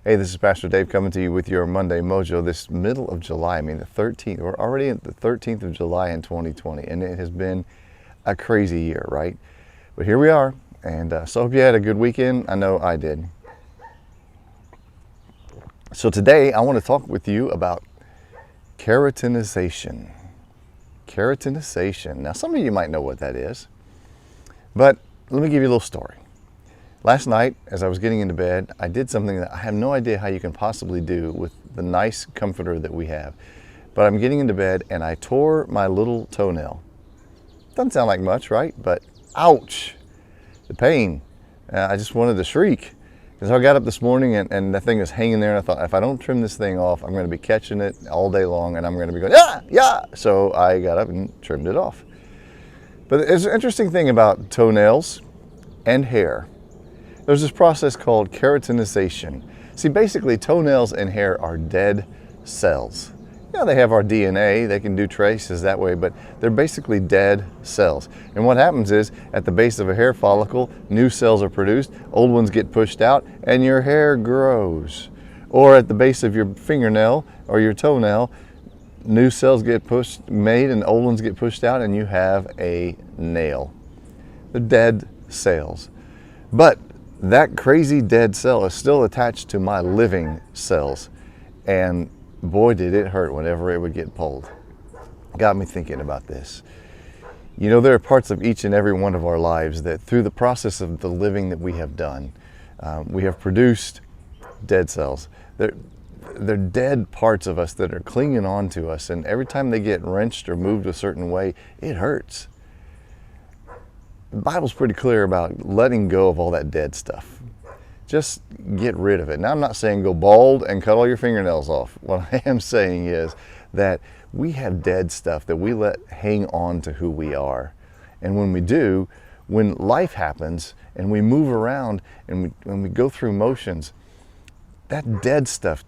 Hey, this is Pastor Dave coming to you with your Monday Mojo. This middle of July, the 13th, we're already at the 13th of July in 2020, and it has been a crazy year, right? But here we are, and so hope you had a good weekend. I know I did. So today I want to talk with you about keratinization. Keratinization. Now, some of you might know what that is, but let me give you a little story. Last night, as I was getting into bed, I did something that I have no idea how you can possibly do with the nice comforter that we have. But I'm getting into bed and I tore my little toenail. Doesn't sound like much, right? But ouch, the pain. I just wanted to shriek. And so I got up this morning and that thing was hanging there, and I thought, if I don't trim this thing off, I'm going to be catching it all day long and I'm going to be going, yeah. So I got up and trimmed it off. But there's an interesting thing about toenails and hair. There's this process called keratinization. See, basically toenails and hair are dead cells. You know, they have our DNA, they can do traces that way, but they're basically dead cells. And what happens is, at the base of a hair follicle, new cells are produced, old ones get pushed out, and your hair grows. Or at the base of your fingernail or your toenail, new cells get made and old ones get pushed out, and you have a nail. They're dead cells. But that crazy dead cell is still attached to my living cells, and boy did it hurt whenever it would get pulled. Got me thinking about this. You know, there are parts of each and every one of our lives that through the process of the living that we have done, we have produced dead cells. They're dead parts of us that are clinging on to us, and every time they get wrenched or moved a certain way, it hurts. The Bible's pretty clear about letting go of all that dead stuff. Just get rid of it. Now, I'm not saying go bald and cut all your fingernails off. What I am saying is that we have dead stuff that we let hang on to who we are. And when we do, when life happens and we move around and when we go through motions, that dead stuff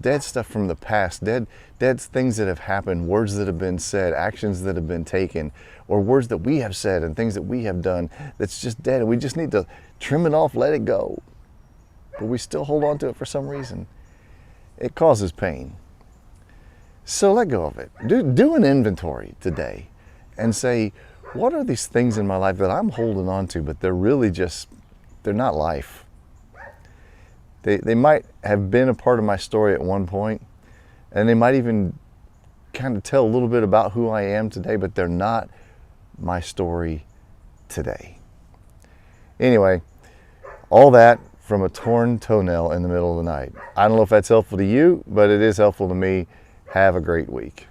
from the past, dead things that have happened, words that have been said, actions that have been taken, or words that we have said and things that we have done that's just dead, and we just need to trim it off, let it go. But we still hold on to it for some reason. It causes pain. So let go of it. Do an inventory today and say, what are these things in my life that I'm holding on to, but they're really just, they're not life. They might have been a part of my story at one point, and they might even kind of tell a little bit about who I am today, but they're not my story today. Anyway, all that from a torn toenail in the middle of the night. I don't know if that's helpful to you, but it is helpful to me. Have a great week.